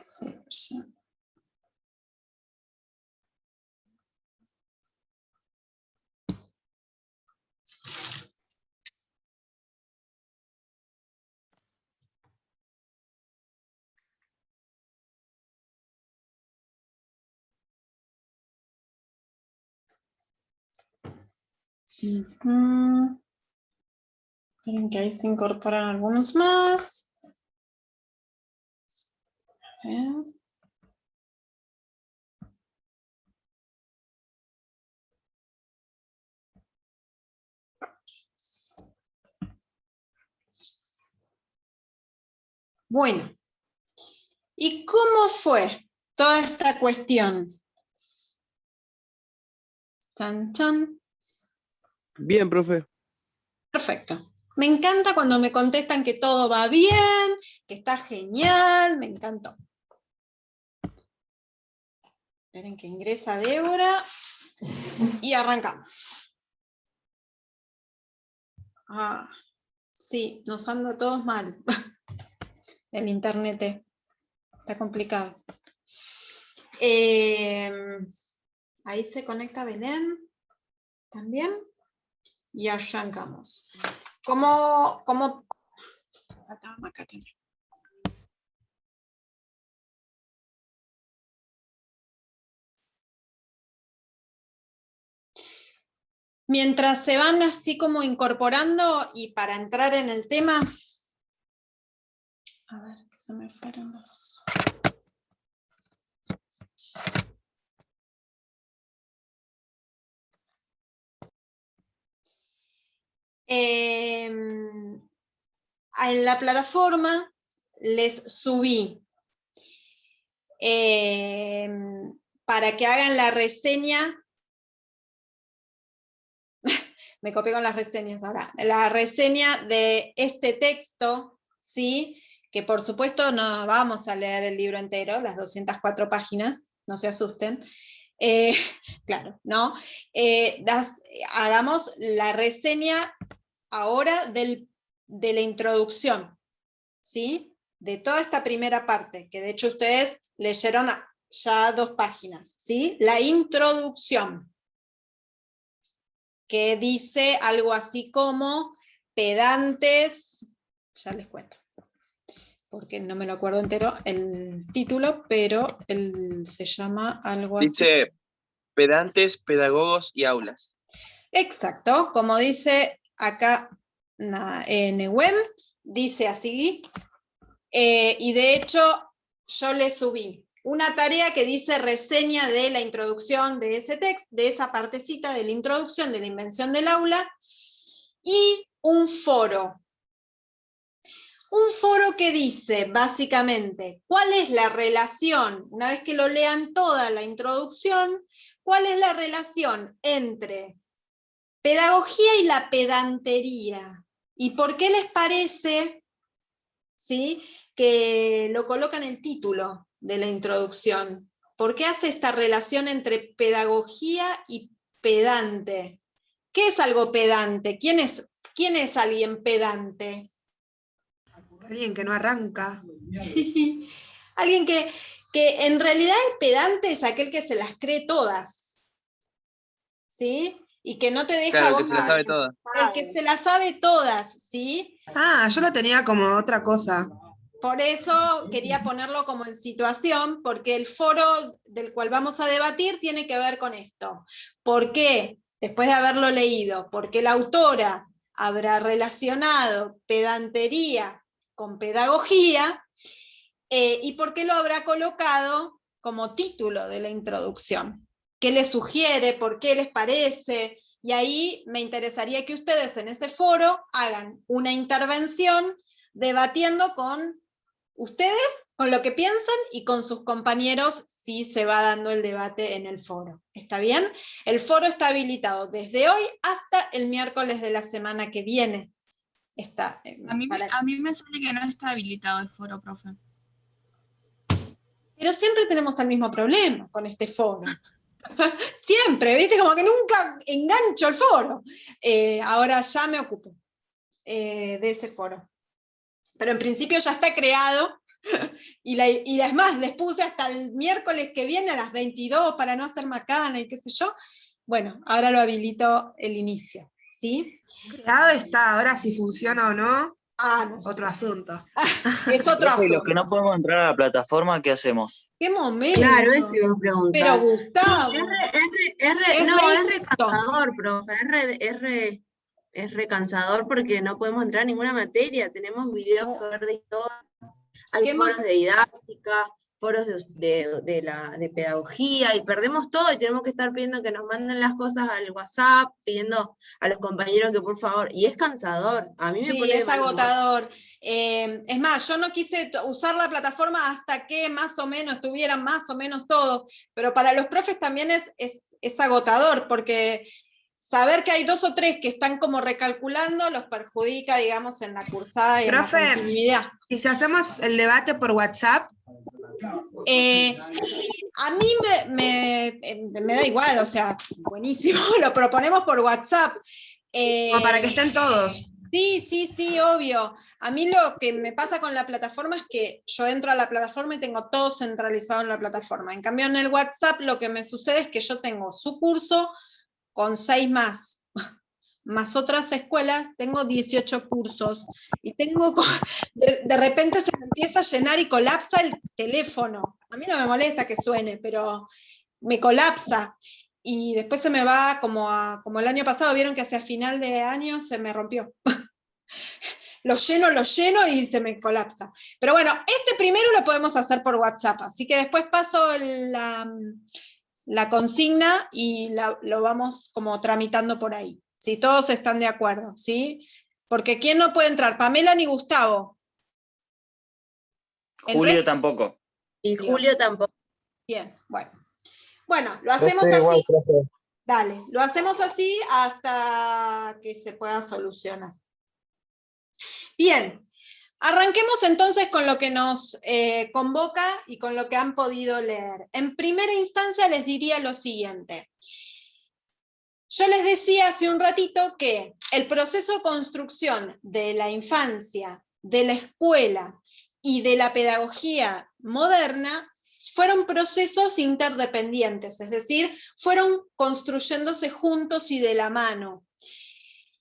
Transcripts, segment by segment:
Sí, ya. Miren que ahí se incorporan algunos más. Bueno, ¿y cómo fue toda esta cuestión? Chan, chan. Bien, profe. Perfecto. Me encanta cuando me contestan que todo va bien, que está genial, me encantó. Esperen que ingresa Débora y arrancamos. Ah, sí, nos anda todos mal. El internet está complicado. Ahí se conecta Belén también y arrancamos. ¿Cómo? Acá también. Mientras se van así como incorporando y para entrar en el tema, a ver, que se me fueron los... En la plataforma les subí para que hagan la reseña. Me copié con las reseñas ahora. La reseña de este texto, ¿sí? Que por supuesto no vamos a leer el libro entero, las 204 páginas, no se asusten. Claro, ¿no? Hagamos la reseña ahora de la introducción, ¿sí? De toda esta primera parte, que de hecho ustedes leyeron ya 2 páginas, ¿sí? La introducción, que dice algo así como pedantes, ya les cuento, porque no me lo acuerdo entero el título, pero se llama algo así. Dice pedantes, pedagogos y aulas. Exacto, como dice acá Nehuen, dice así, y de hecho yo le subí una tarea que dice reseña de la introducción de ese texto, de esa partecita de la introducción de la invención del aula, y un foro. Un foro que dice, básicamente, cuál es la relación, una vez que lo lean toda la introducción, cuál es la relación entre pedagogía y la pedantería. ¿Y por qué les parece, ¿sí?, que lo coloca en el título de la introducción? ¿Por qué hace esta relación entre pedagogía y pedante? ¿Qué es algo pedante? ¿Quién es alguien pedante? Alguien que no arranca. Alguien que en realidad el pedante es aquel que se las cree todas, ¿sí? Y que no te deja Claro, el vos... que se la sabe toda. El que se las sabe todas, ¿sí? Ah, yo lo tenía como otra cosa. Por eso quería ponerlo como en situación, porque el foro del cual vamos a debatir tiene que ver con esto. ¿Por qué? Después de haberlo leído, porque la autora habrá relacionado pedantería con pedagogía, y por qué lo habrá colocado como título de la introducción. ¿Qué les sugiere? ¿Por qué les parece? Y ahí me interesaría que ustedes en ese foro hagan una intervención debatiendo con ustedes, con lo que piensan, y con sus compañeros si se va dando el debate en el foro. ¿Está bien? El foro está habilitado desde hoy hasta el miércoles de la semana que viene. Está, A mí me sale que no está habilitado el foro, profe. Pero siempre tenemos el mismo problema con este foro. Siempre, ¿viste? Como que nunca engancho el foro. Ahora ya me ocupo de ese foro. Pero en principio ya está creado Y es más, les puse hasta el miércoles que viene a las 22 para no hacer macana y qué sé yo. Bueno, ahora lo habilito el inicio, ¿sí? Creado está, ahora si funciona o no, No otro sé. asunto. Es otro Profe, y los que asunto. no podemos entrar a la plataforma, ¿qué hacemos? ¡Qué Claro, eso momento! iba a Pero preguntar. Gustavo, es No, re es re injusto. cansador, profe, es re cansador porque no podemos entrar a ninguna materia, tenemos videos que ver de historia, hay ¿Qué foros más? de didáctica, foros de pedagogía, y perdemos todo y tenemos que estar pidiendo que nos manden las cosas al WhatsApp, pidiendo a los compañeros que por favor, y es cansador, a mí me Sí, pone de es mal humor. agotador. Es más, yo no quise usar la plataforma hasta que más o menos estuvieran más o menos todos, pero para los profes también es agotador, porque saber que hay 2 o 3 que están como recalculando los perjudica, digamos, en la cursada y en la Profe, continuidad. ¿y si hacemos el debate por WhatsApp? A mí me da igual, o sea, buenísimo, lo proponemos por WhatsApp. Como para que estén todos. Sí, obvio. A mí lo que me pasa con la plataforma es que yo entro a la plataforma y tengo todo centralizado en la plataforma. En cambio, en el WhatsApp lo que me sucede es que yo tengo su curso con 6 más otras escuelas, tengo 18 cursos. Y tengo, de repente se me empieza a llenar y colapsa el teléfono. A mí no me molesta que suene, pero me colapsa. Y después se me va como el año pasado, vieron que hacia final de año se me rompió. Lo lleno y se me colapsa. Pero bueno, este primero lo podemos hacer por WhatsApp, así que después paso la consigna y lo vamos como tramitando por ahí. Si todos están de acuerdo, ¿sí? Porque ¿quién no puede entrar? Pamela ni Gustavo. Julio tampoco. Y Julio tampoco. Bien, bueno. Bueno, lo hacemos así. Igual, profe. Dale, lo hacemos así hasta que se pueda solucionar. Bien, arranquemos entonces con lo que nos convoca y con lo que han podido leer. En primera instancia les diría lo siguiente. Yo les decía hace un ratito que el proceso de construcción de la infancia, de la escuela y de la pedagogía moderna fueron procesos interdependientes, es decir, fueron construyéndose juntos y de la mano.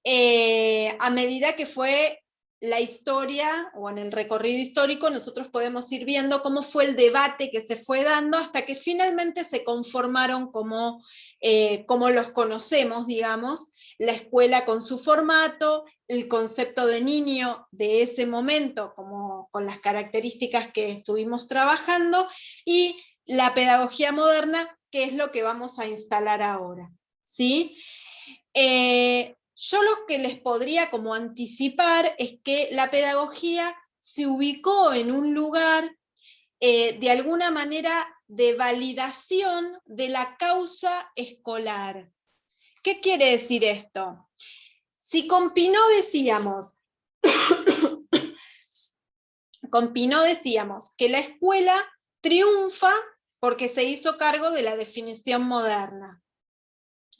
A medida que fue la historia, o en el recorrido histórico, nosotros podemos ir viendo cómo fue el debate que se fue dando hasta que finalmente se conformaron como los conocemos, digamos, la escuela con su formato, el concepto de niño de ese momento, como con las características que estuvimos trabajando, y la pedagogía moderna, que es lo que vamos a instalar ahora, ¿sí? Yo lo que les podría como anticipar es que la pedagogía se ubicó en un lugar de alguna manera de validación de la causa escolar. ¿Qué quiere decir esto? Si con Pinot decíamos que la escuela triunfa porque se hizo cargo de la definición moderna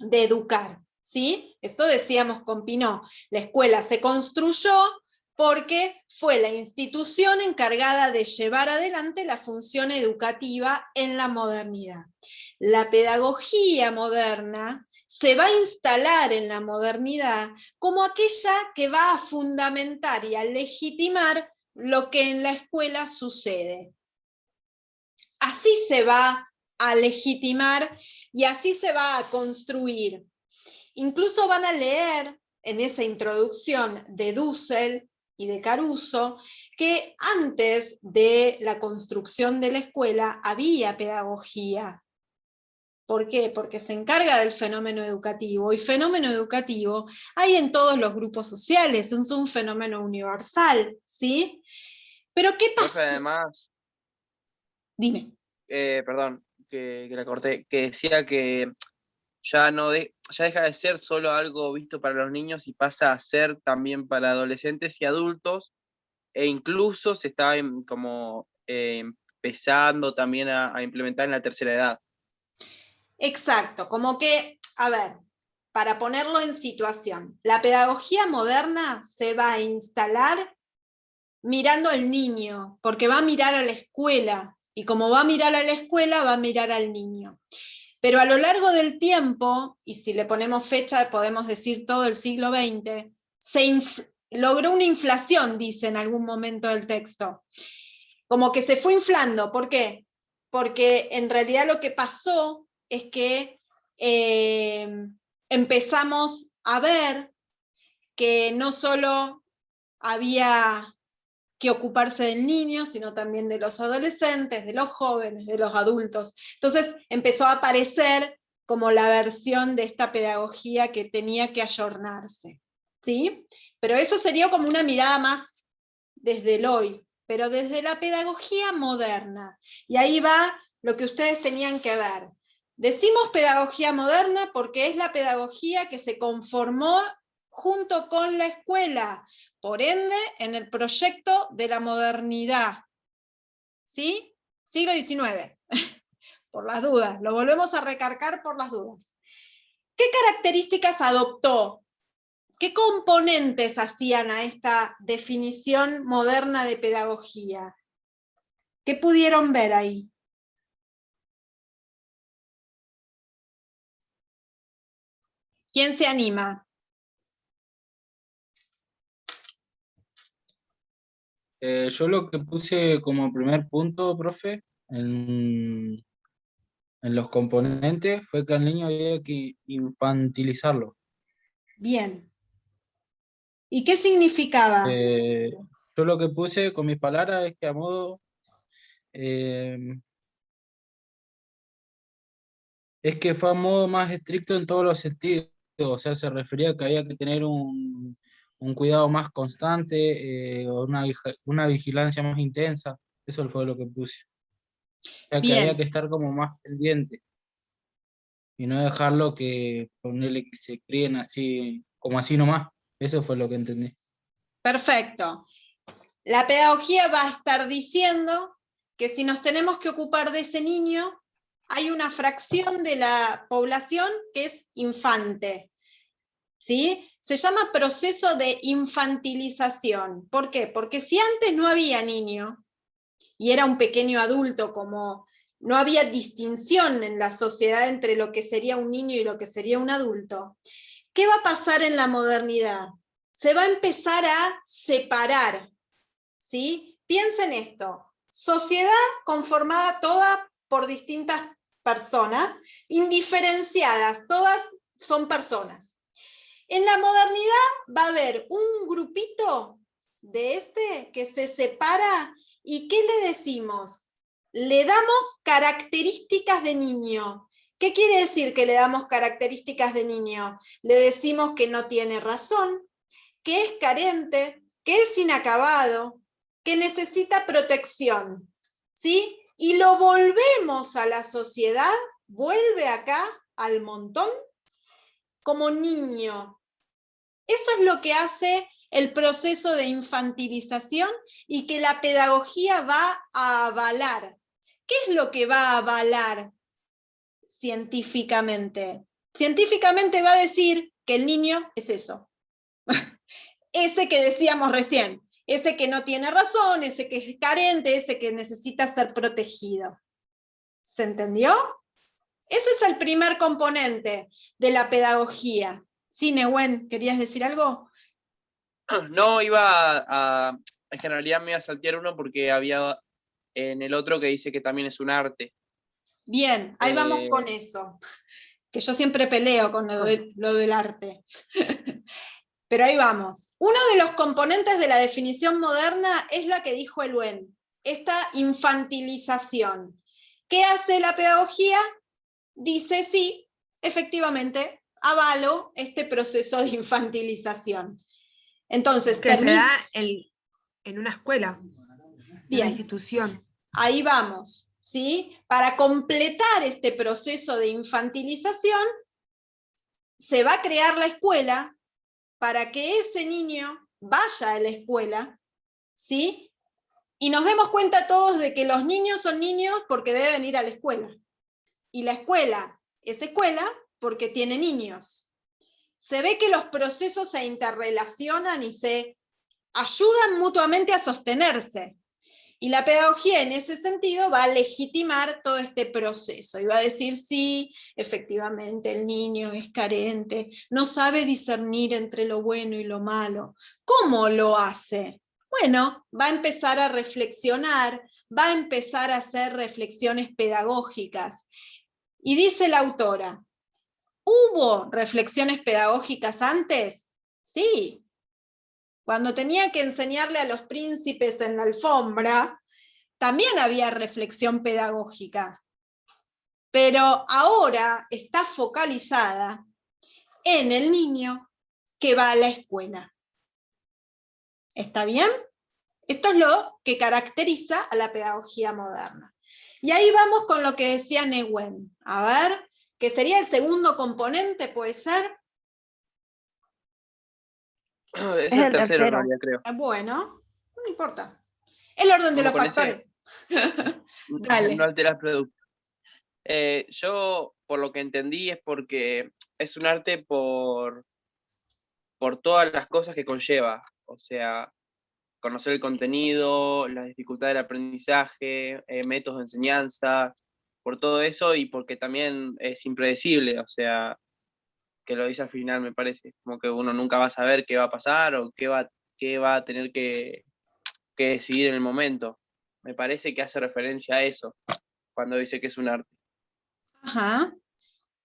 de educar, ¿sí? Esto decíamos con Pinot. La escuela se construyó porque fue la institución encargada de llevar adelante la función educativa en la modernidad. La pedagogía moderna se va a instalar en la modernidad como aquella que va a fundamentar y a legitimar lo que en la escuela sucede. Así se va a legitimar y así se va a construir. Incluso van a leer en esa introducción de Dussel y de Caruso que antes de la construcción de la escuela había pedagogía. ¿Por qué? Porque se encarga del fenómeno educativo, y fenómeno educativo hay en todos los grupos sociales, es un fenómeno universal, ¿sí? Pero ¿qué Profe, pasa? además, Dime. perdón, que la corté, que decía que ya deja de ser solo algo visto para los niños y pasa a ser también para adolescentes y adultos, e incluso se está empezando también a implementar en la tercera edad. Exacto, como que, a ver, para ponerlo en situación, la pedagogía moderna se va a instalar mirando al niño, porque va a mirar a la escuela, y como va a mirar a la escuela, va a mirar al niño. Pero a lo largo del tiempo, y si le ponemos fecha, podemos decir todo el siglo XX, logró una inflación, dice en algún momento del texto. Como que se fue inflando. ¿Por qué? Porque en realidad lo que pasó es que empezamos a ver que no solo había que ocuparse del niño, sino también de los adolescentes, de los jóvenes, de los adultos. Entonces empezó a aparecer como la versión de esta pedagogía que tenía que ayornarse, ¿sí? Pero eso sería como una mirada más desde el hoy, pero desde la pedagogía moderna. Y ahí va lo que ustedes tenían que ver. Decimos pedagogía moderna porque es la pedagogía que se conformó junto con la escuela, por ende, en el proyecto de la modernidad. ¿Sí? Siglo XIX. Por las dudas, lo volvemos a recargar por las dudas. ¿Qué características adoptó? ¿Qué componentes hacían a esta definición moderna de pedagogía? ¿Qué pudieron ver ahí? ¿Quién se anima? Yo lo que puse como primer punto, profe, en los componentes, fue que al niño había que infantilizarlo. Bien. ¿Y qué significaba? Yo lo que puse con mis palabras es que a modo... es que fue a modo más estricto en todos los sentidos, o sea, se refería a que había que tener un cuidado más constante, una vigilancia más intensa, eso fue lo que puse. O sea, que había Bien. que estar como más pendiente y no dejarlo que ponerle que se críen así, como así nomás, eso fue lo que entendí. Perfecto. La pedagogía va a estar diciendo que si nos tenemos que ocupar de ese niño, hay una fracción de la población que es infante. ¿Sí? Se llama proceso de infantilización. ¿Por qué? Porque si antes no había niño y era un pequeño adulto, como no había distinción en la sociedad entre lo que sería un niño y lo que sería un adulto, ¿qué va a pasar en la modernidad? Se va a empezar a separar, ¿sí? Piensen esto, sociedad conformada toda por distintas personas, indiferenciadas, todas son personas. En la modernidad va a haber un grupito de que se separa, ¿y qué le decimos? Le damos características de niño. ¿Qué quiere decir que le damos características de niño? Le decimos que no tiene razón, que es carente, que es inacabado, que necesita protección, ¿sí? Y lo volvemos a la sociedad, vuelve acá al montón, como niño. Eso es lo que hace el proceso de infantilización y que la pedagogía va a avalar. ¿Qué es lo que va a avalar científicamente? Científicamente va a decir que el niño es eso. Ese que decíamos recién, ese que no tiene razón, ese que es carente, ese que necesita ser protegido. ¿Se entendió? Ese es el primer componente de la pedagogía. Sí, Nehuen, ¿querías decir algo? No, es que en realidad me iba a saltear uno porque había en el otro que dice que también es un arte. Bien, ahí vamos con eso. Que yo siempre peleo con lo del arte. Pero ahí vamos. Uno de los componentes de la definición moderna es la que dijo Eluen, esta infantilización. ¿Qué hace la pedagogía? Dice, sí, efectivamente, avalo este proceso de infantilización. Entonces, que se da en una escuela, en una institución. Ahí vamos, ¿sí? Para completar este proceso de infantilización, se va a crear la escuela para que ese niño vaya a la escuela, ¿sí? Y nos demos cuenta todos de que los niños son niños porque deben ir a la escuela. Y la escuela es escuela porque tiene niños. Se ve que los procesos se interrelacionan y se ayudan mutuamente a sostenerse. Y la pedagogía en ese sentido va a legitimar todo este proceso y va a decir, sí, efectivamente el niño es carente, no sabe discernir entre lo bueno y lo malo. ¿Cómo lo hace? Bueno, va a empezar a reflexionar, va a empezar a hacer reflexiones pedagógicas. Y dice la autora, ¿hubo reflexiones pedagógicas antes? Sí. Cuando tenía que enseñarle a los príncipes en la alfombra, también había reflexión pedagógica. Pero ahora está focalizada en el niño que va a la escuela. ¿Está bien? Esto es lo que caracteriza a la pedagogía moderna. Y ahí vamos con lo que decía Nehuen. A ver, ¿qué sería el segundo componente? ¿Puede ser? Es el tercero, en realidad, creo. Bueno, no importa. El orden de los Vamos con factores. Dale. No alterar el producto. Yo, por lo que entendí, es porque es un arte por todas las cosas que conlleva. O sea, conocer el contenido, la dificultad del aprendizaje, métodos de enseñanza, por todo eso y porque también es impredecible. O sea, que lo dice al final, me parece, como que uno nunca va a saber qué va a pasar o qué va a tener que decidir en el momento. Me parece que hace referencia a eso cuando dice que es un arte. Ajá.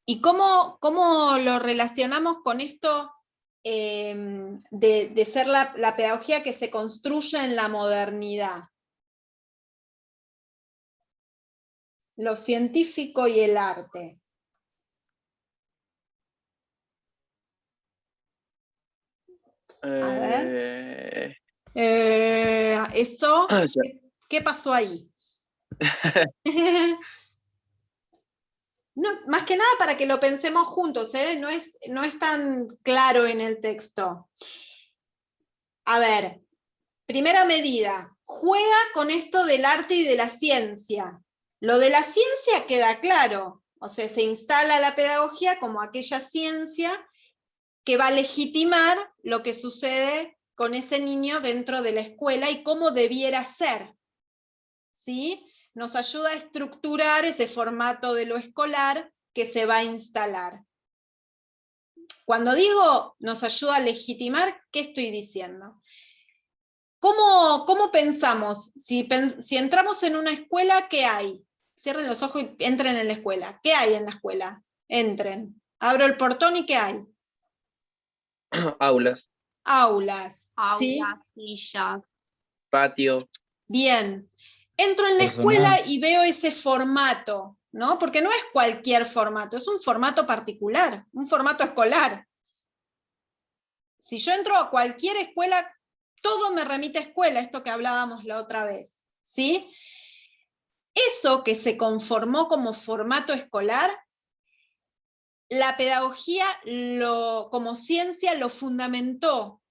¿Y cómo lo relacionamos con esto de ser la pedagogía que se construye en la modernidad? Lo científico y el arte. A ver. Eso, ¿qué pasó ahí? No, más que nada para que lo pensemos juntos, ¿eh? No es tan claro en el texto. A ver, primera medida, juega con esto del arte y de la ciencia. Lo de la ciencia queda claro, o sea, se instala la pedagogía como aquella ciencia que va a legitimar lo que sucede con ese niño dentro de la escuela y cómo debiera ser, ¿sí? Nos ayuda a estructurar ese formato de lo escolar que se va a instalar. Cuando digo nos ayuda a legitimar, ¿qué estoy diciendo? ¿Cómo pensamos? Si entramos en una escuela, ¿qué hay? Cierren los ojos y entren en la escuela. ¿Qué hay en la escuela? Entren. Abro el portón y ¿qué hay? Aulas. Aulas. ¿sí? Sillas. Patio. Bien. Entro en la escuela y veo ese formato, ¿no? Porque no es cualquier formato, es un formato particular, un formato escolar. Si yo entro a cualquier escuela, todo me remite a escuela, esto que hablábamos la otra vez, ¿sí? Eso que se conformó como formato escolar, la pedagogía como ciencia lo fundamentó,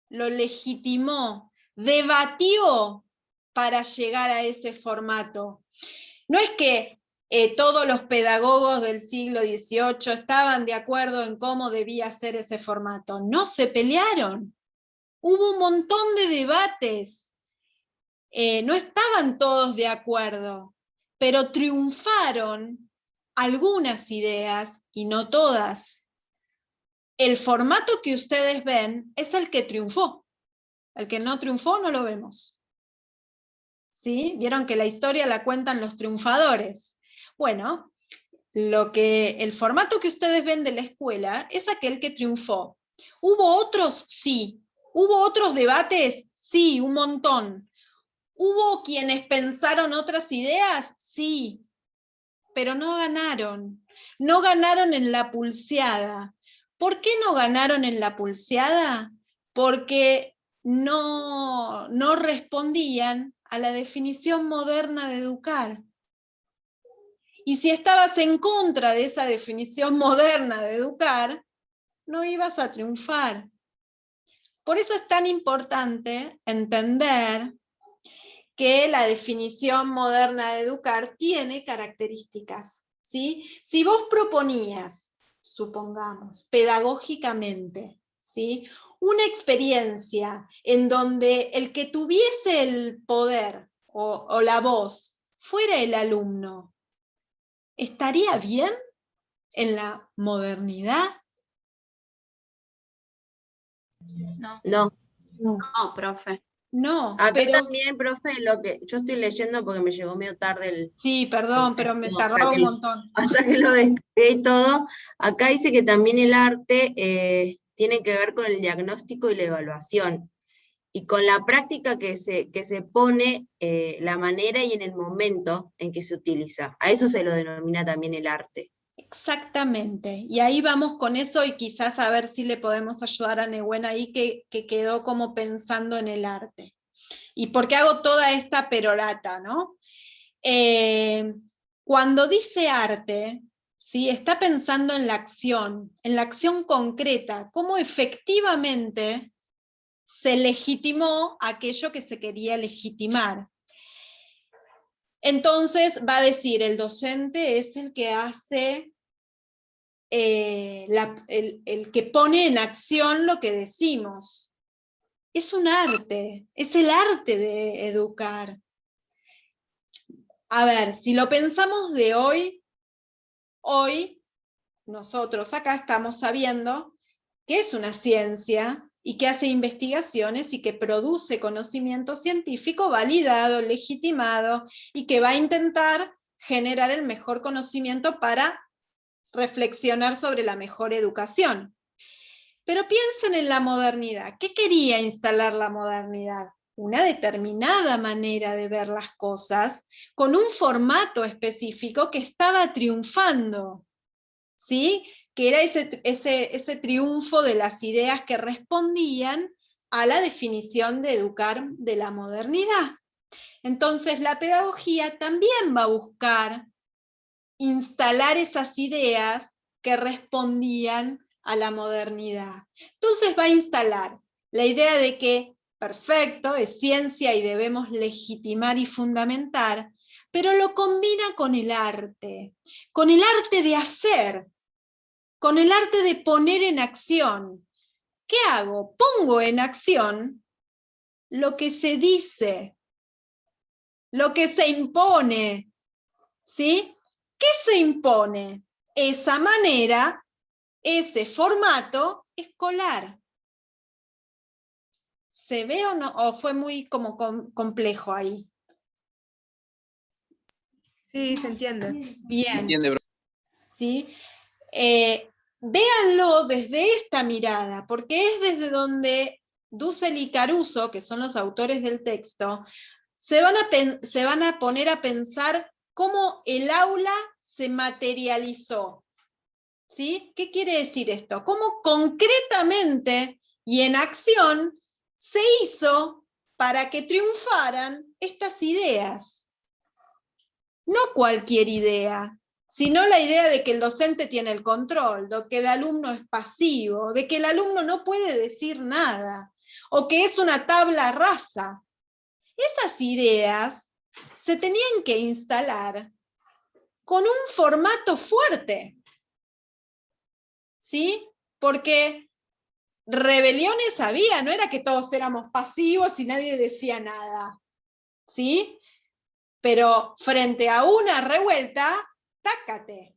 lo legitimó, debatió para llegar a ese formato. No es que todos los pedagogos del siglo XVIII estaban de acuerdo en cómo debía ser ese formato, no, se pelearon. Hubo un montón de debates, no estaban todos de acuerdo, pero triunfaron algunas ideas y no todas. El formato que ustedes ven es el que triunfó. El que no triunfó no lo vemos. ¿Sí? Vieron que la historia la cuentan los triunfadores. Bueno, el formato que ustedes ven de la escuela es aquel que triunfó. ¿Hubo otros? Sí. ¿Hubo otros debates? Sí, un montón. ¿Hubo quienes pensaron otras ideas? Sí, pero no ganaron. No ganaron en la pulseada. ¿Por qué no ganaron en la pulseada? Porque no respondían a la definición moderna de educar. Y si estabas en contra de esa definición moderna de educar, no ibas a triunfar. Por eso es tan importante entender que la definición moderna de educar tiene características, ¿sí? Si vos proponías, supongamos, pedagógicamente, ¿sí?, una experiencia en donde el que tuviese el poder o la voz fuera el alumno, ¿estaría bien en la modernidad? No. No. No, profe. No, Acá pero... también, profe, lo que yo estoy leyendo porque me llegó medio tarde el Sí, perdón, pero me tardaba un montón. hasta que lo descargué y todo. Acá dice que también el arte tiene que ver con el diagnóstico y la evaluación, y con la práctica que se pone, la manera y en el momento en que se utiliza. A eso se lo denomina también el arte. Exactamente, y ahí vamos con eso y quizás a ver si le podemos ayudar a Nehuen ahí que quedó como pensando en el arte. ¿Y por qué hago toda esta perorata, no? Cuando dice arte, ¿sí? Está pensando en la acción concreta, cómo efectivamente se legitimó aquello que se quería legitimar. Entonces va a decir, el docente es el que hace, el que pone en acción lo que decimos. Es un arte, es el arte de educar. A ver, si lo pensamos de hoy nosotros acá estamos sabiendo que es una ciencia y que hace investigaciones y que produce conocimiento científico validado, legitimado, y que va a intentar generar el mejor conocimiento para reflexionar sobre la mejor educación. Pero piensen en la modernidad. ¿Qué quería instalar la modernidad? Una determinada manera de ver las cosas, con un formato específico que estaba triunfando, ¿sí? Que era ese triunfo de las ideas que respondían a la definición de educar de la modernidad. Entonces la pedagogía también va a buscar instalar esas ideas que respondían a la modernidad. Entonces va a instalar la idea de que, perfecto, es ciencia y debemos legitimar y fundamentar, pero lo combina con el arte de hacer, con el arte de poner en acción. ¿Qué hago? Pongo en acción lo que se dice, lo que se impone, ¿sí? ¿Qué se impone? Esa manera, ese formato escolar. ¿Se ve o no? ¿O fue muy como complejo ahí? Sí, se entiende. Bien. Entiende, bro. ¿Sí? Véanlo desde esta mirada, porque es desde donde Dussel y Caruso, que son los autores del texto, se van a poner a pensar cómo el aula se materializó. ¿Sí? ¿Qué quiere decir esto? Cómo concretamente y en acción se hizo para que triunfaran estas ideas. No cualquier idea, sino la idea de que el docente tiene el control, de que el alumno es pasivo, de que el alumno no puede decir nada, o que es una tabla rasa. Esas ideas se tenían que instalar con un formato fuerte, ¿sí? Porque rebeliones había, no era que todos éramos pasivos y nadie decía nada, ¿sí? Pero frente a una revuelta, tácate.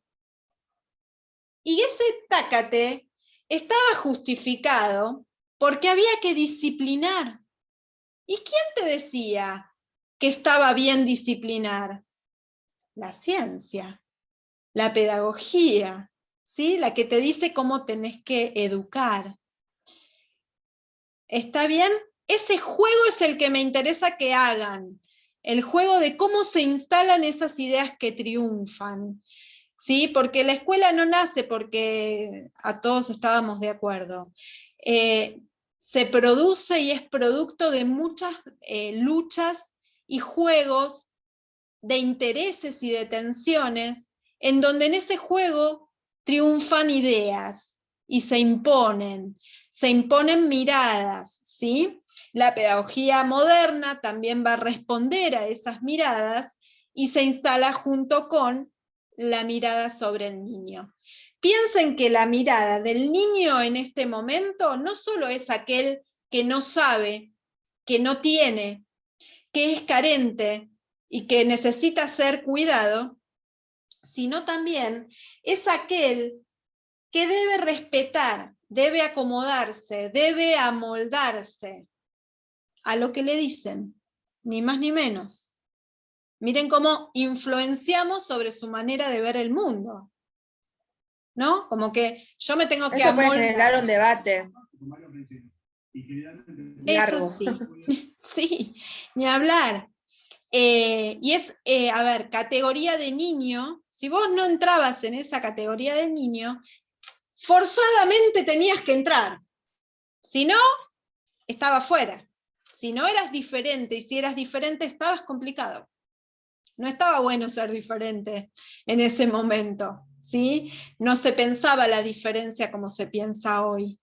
Y ese tácate estaba justificado porque había que disciplinar. ¿Y quién te decía que estaba bien disciplinar? La ciencia, la pedagogía, ¿sí? La que te dice cómo tenés que educar. ¿Está bien? Ese juego es el que me interesa que hagan. El juego de cómo se instalan esas ideas que triunfan. ¿Sí? Porque la escuela no nace porque a todos estábamos de acuerdo. Se produce y es producto de muchas luchas y juegos de intereses y de tensiones, en donde en ese juego triunfan ideas y se imponen miradas, ¿sí? La pedagogía moderna también va a responder a esas miradas y se instala junto con la mirada sobre el niño. piensen que la mirada del niño en este momento no solo es aquel que no sabe, que no tiene, que es carente y que necesita ser cuidado, sino también es aquel que debe respetar, debe acomodarse, debe amoldarse a lo que le dicen, ni más ni menos. Miren cómo influenciamos sobre su manera de ver el mundo, ¿no? Como que yo me tengo que Eso puede amoldar. generar un debate largo. Eso sí, sí, ni hablar. Y es, a ver, categoría de niño, si vos no entrabas en esa categoría de niño, forzadamente tenías que entrar. Si no, estaba fuera. Si no eras diferente, y si eras diferente estabas complicado. No estaba bueno ser diferente en ese momento, ¿sí? No se pensaba la diferencia como se piensa hoy,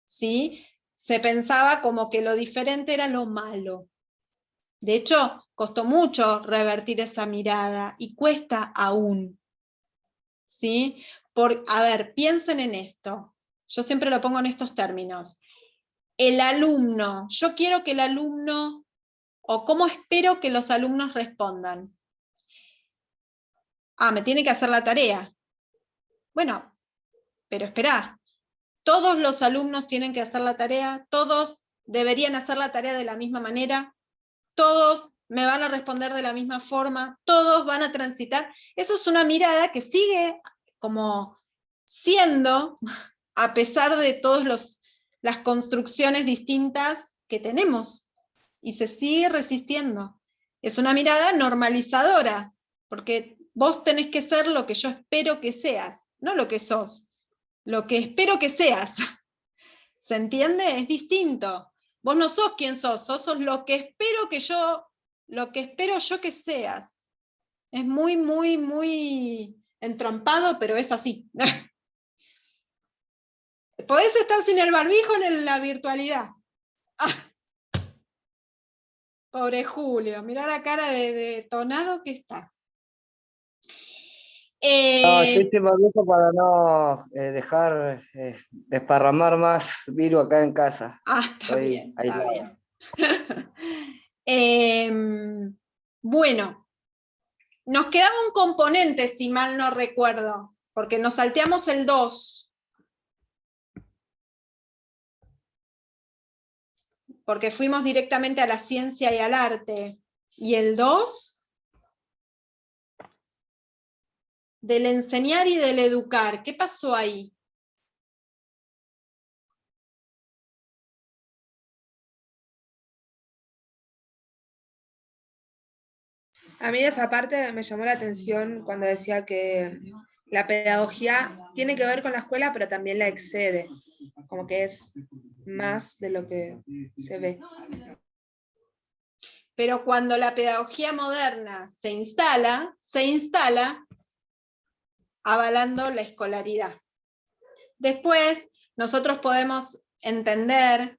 ¿sí? Se pensaba como que lo diferente era lo malo. De hecho, costó mucho revertir esa mirada y cuesta aún, ¿sí? A ver, piensen en esto. Yo siempre lo pongo en estos términos. El alumno, yo quiero que el alumno, o cómo espero que los alumnos respondan. Me tiene que hacer la tarea. Bueno, pero esperá, todos los alumnos tienen que hacer la tarea, todos deberían hacer la tarea de la misma manera, todos me van a responder de la misma forma, todos van a transitar. Eso es una mirada que sigue como siendo, a pesar de todas las construcciones distintas que tenemos, y se sigue resistiendo. Es una mirada normalizadora, porque vos tenés que ser lo que yo espero que seas, no lo que sos, lo que espero que seas. ¿Se entiende? Es distinto. Vos no sos quien sos lo que espero yo que seas. Es muy, muy, muy entrompado, pero es así. Podés estar sin el barbijo en la virtualidad. Pobre Julio, mirá la cara de tonado que está. No, estoy sin barbijo para no dejar desparramar más virus acá en casa. Está Estoy bien, aislado. está bien. Bueno, nos quedaba un componente, si mal no recuerdo, porque nos salteamos el 2. Porque fuimos directamente a la ciencia y al arte. ¿Y el 2? Del enseñar y del educar. ¿Qué pasó ahí? A mí de esa parte me llamó la atención cuando decía que la pedagogía tiene que ver con la escuela, pero también la excede, como que es más de lo que se ve. Pero cuando la pedagogía moderna se instala avalando la escolaridad. Después, nosotros podemos entender,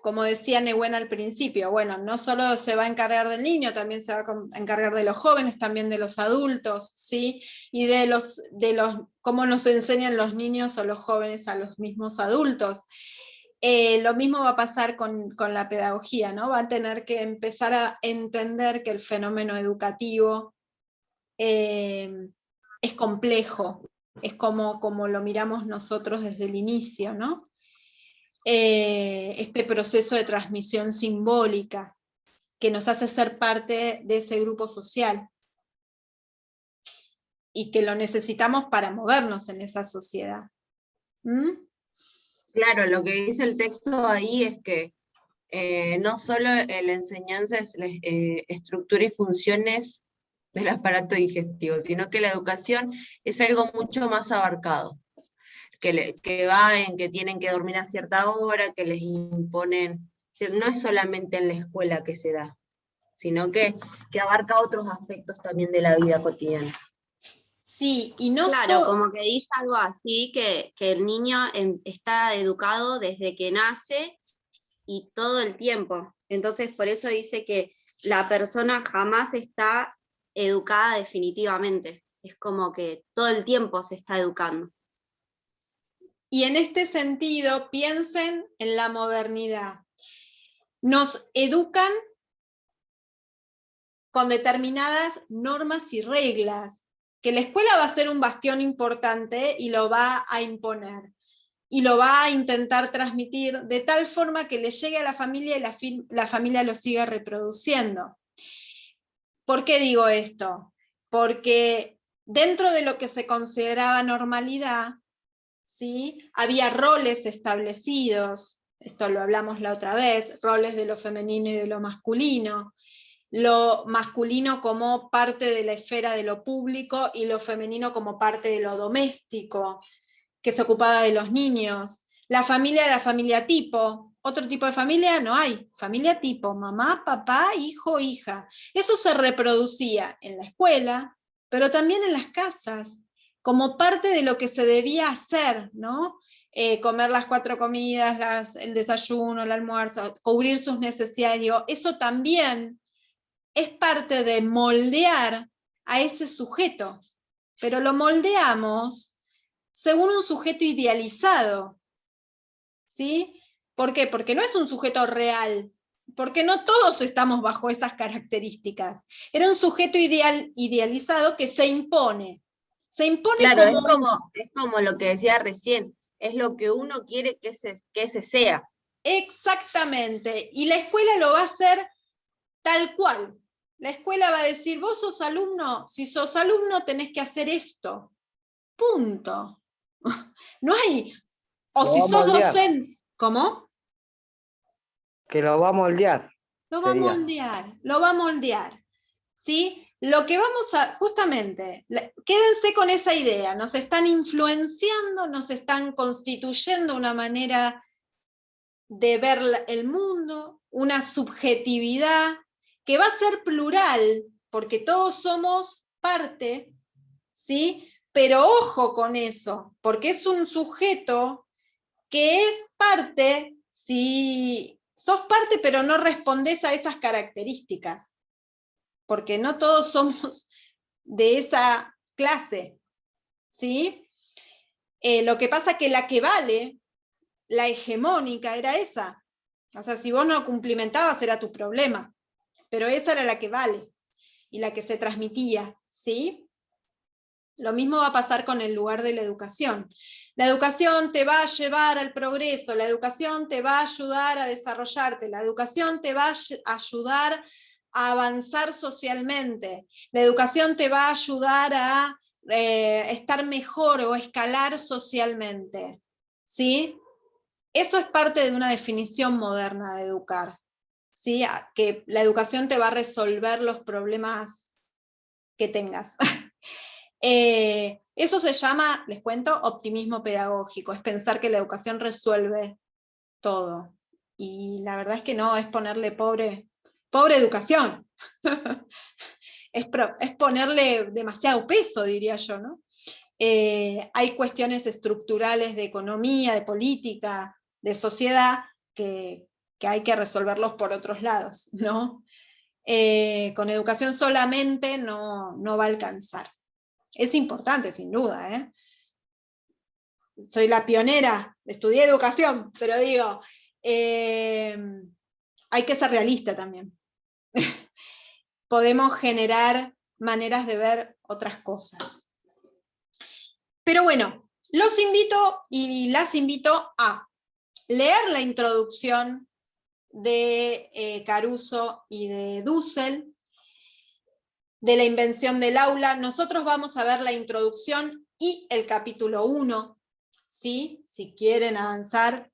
como decía Nehuen al principio, bueno, no solo se va a encargar del niño, también se va a encargar de los jóvenes, también de los adultos, ¿sí? Y de los cómo nos enseñan los niños o los jóvenes a los mismos adultos. Lo mismo va a pasar con la pedagogía, ¿no? Va a tener que empezar a entender que el fenómeno educativo es complejo, es como lo miramos nosotros desde el inicio, ¿no? Este proceso de transmisión simbólica que nos hace ser parte de ese grupo social y que lo necesitamos para movernos en esa sociedad. Claro, lo que dice el texto ahí es que no solo la enseñanza es estructura y funciones del aparato digestivo, sino que la educación es algo mucho más abarcado, que va en que tienen que dormir a cierta hora, que les imponen, no es solamente en la escuela que se da, sino que abarca otros aspectos también de la vida cotidiana. Sí, y no claro, como que dice algo así, que el niño está educado desde que nace y todo el tiempo. Entonces, por eso dice que la persona jamás está educada definitivamente. Es como que todo el tiempo se está educando. Y en este sentido, piensen en la modernidad. Nos educan con determinadas normas y reglas, que la escuela va a ser un bastión importante y lo va a imponer. Y lo va a intentar transmitir de tal forma que le llegue a la familia y la familia lo siga reproduciendo. ¿Por qué digo esto? Porque dentro de lo que se consideraba normalidad, ¿sí?, había roles establecidos, esto lo hablamos la otra vez, roles de lo femenino y de lo masculino como parte de la esfera de lo público y lo femenino como parte de lo doméstico, que se ocupaba de los niños. La familia era familia tipo. Otro tipo de familia no hay. Familia tipo, mamá, papá, hijo, hija. Eso se reproducía en la escuela, pero también en las casas, como parte de lo que se debía hacer, ¿no? Comer las 4 comidas, el desayuno, el almuerzo, cubrir sus necesidades. Digo, eso también es parte de moldear a ese sujeto, pero lo moldeamos según un sujeto idealizado, ¿sí? ¿Por qué? Porque no es un sujeto real, porque no todos estamos bajo esas características. Era un sujeto idealizado que se impone. Se impone Claro, como... es como lo que decía recién, es lo que uno quiere que ese sea. Exactamente, y la escuela lo va a hacer tal cual. La escuela va a decir, vos sos alumno, si sos alumno tenés que hacer esto. Punto. No hay... O si sos docente... ¿Cómo? Que lo va a moldear. Lo va a sería. moldear, lo va a moldear. ¿Sí? Lo que vamos a... Justamente, quédense con esa idea. Nos están influenciando, nos están constituyendo una manera de ver el mundo, una subjetividad que va a ser plural, porque todos somos parte, ¿sí? Pero ojo con eso, porque es un sujeto que es parte, si sos parte pero no respondés a esas características, porque no todos somos de esa clase, ¿sí? Lo que pasa que la que vale, la hegemónica, era esa. O sea, si vos no cumplimentabas era tu problema, pero esa era la que vale y la que se transmitía, ¿sí? Lo mismo va a pasar con el lugar de la educación. La educación te va a llevar al progreso, la educación te va a ayudar a desarrollarte, la educación te va a ayudar a avanzar socialmente, la educación te va a ayudar a estar mejor o escalar socialmente, ¿sí? Eso es parte de una definición moderna de educar, ¿sí? Que la educación te va a resolver los problemas que tengas. Eso se llama, les cuento, optimismo pedagógico, es pensar que la educación resuelve todo. Y la verdad es que no, es ponerle pobre educación. Es ponerle demasiado peso, diría yo, ¿no? Hay cuestiones estructurales de economía, de política, de sociedad, que hay que resolverlos por otros lados, ¿no? Con educación solamente no va a alcanzar. Es importante, sin duda, ¿eh? Soy la pionera, estudié educación, pero digo, hay que ser realista también. Podemos generar maneras de ver otras cosas. Pero bueno, los invito y las invito a leer la introducción de Caruso y de Dussel, de la invención del aula. Nosotros vamos a ver la introducción y el capítulo 1, ¿sí? Si quieren avanzar,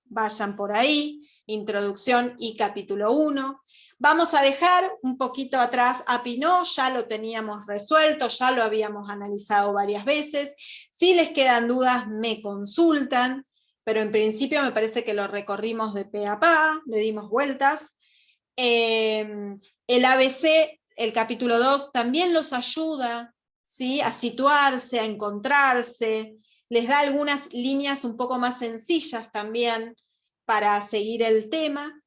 vayan por ahí, introducción y capítulo 1. Vamos a dejar un poquito atrás a Pinot, ya lo teníamos resuelto, ya lo habíamos analizado varias veces. Si les quedan dudas, me consultan, pero en principio me parece que lo recorrimos de pe a pa, le dimos vueltas. El ABC, el capítulo 2, también los ayuda, ¿sí?, a situarse, a encontrarse, les da algunas líneas un poco más sencillas también para seguir el tema.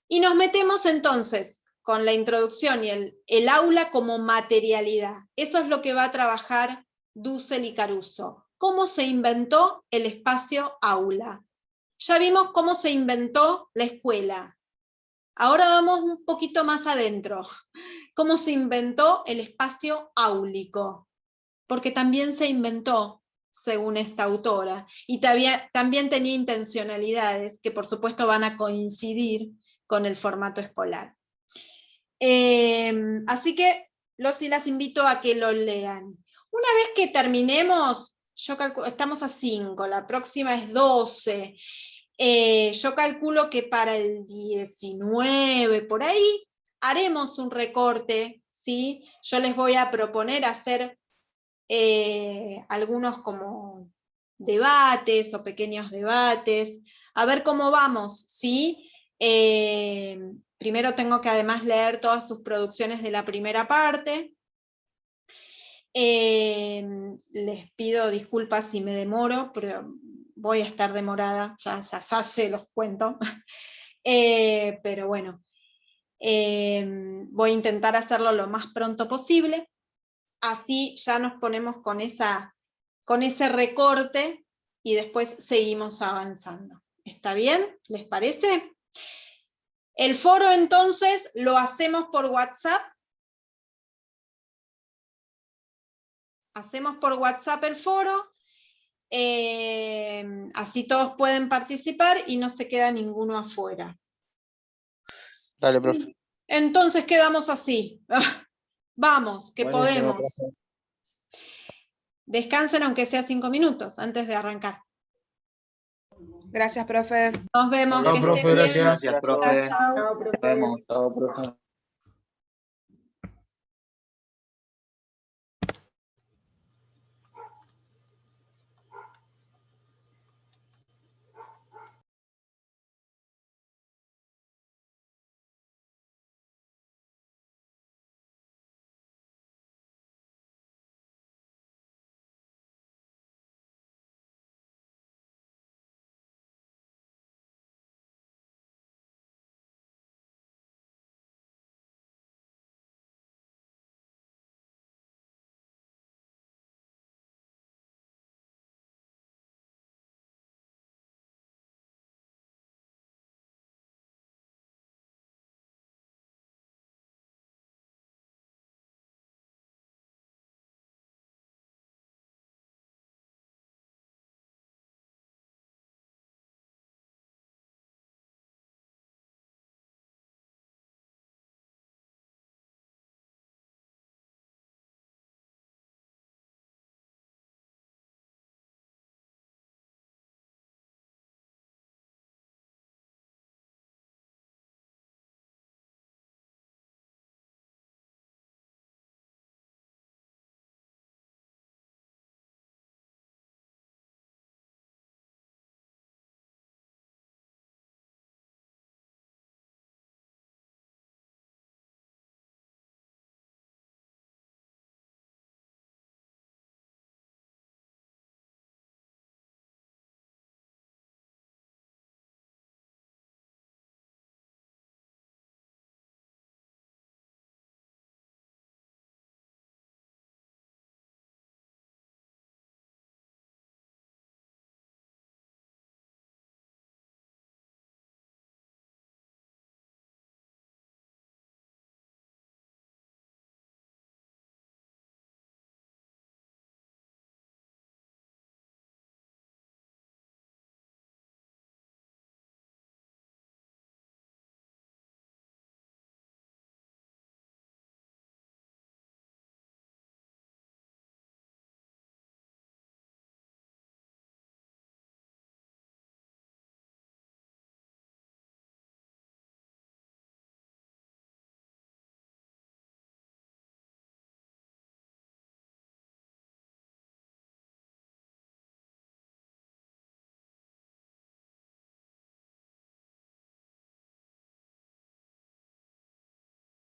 Y nos metemos entonces con la introducción y el aula como materialidad. Eso es lo que va a trabajar Dussel y Caruso. cómo se inventó el espacio aula. Ya vimos cómo se inventó la escuela. Ahora vamos un poquito más adentro. Cómo se inventó el espacio áulico. Porque también se inventó, según esta autora, y también tenía intencionalidades que por supuesto van a coincidir con el formato escolar. Así que los y las invito a que lo lean. Una vez que terminemos, yo calculo, estamos a 5, la próxima es 12, yo calculo que para el 19, por ahí, haremos un recorte, ¿sí? Yo les voy a proponer hacer algunos como debates o pequeños debates, a ver cómo vamos, ¿sí? Primero tengo que además leer todas sus producciones de la primera parte. Les pido disculpas si me demoro, pero voy a estar demorada, ya se los cuento. Pero bueno, voy a intentar hacerlo lo más pronto posible. Así ya nos ponemos con ese recorte y después seguimos avanzando. ¿Está bien? ¿Les parece? El foro entonces lo hacemos por WhatsApp. Hacemos por WhatsApp el foro, así todos pueden participar y no se queda ninguno afuera. Dale, profe. Entonces quedamos así. Vamos, que Buenísimo, podemos. profe. Descansen aunque sea 5 minutos antes de arrancar. Gracias, profe. Nos vemos. Chao, Que profe, estén bien. gracias. Gracias, profe. Chao, chao. No, profe. Nos vemos. Chao, profe.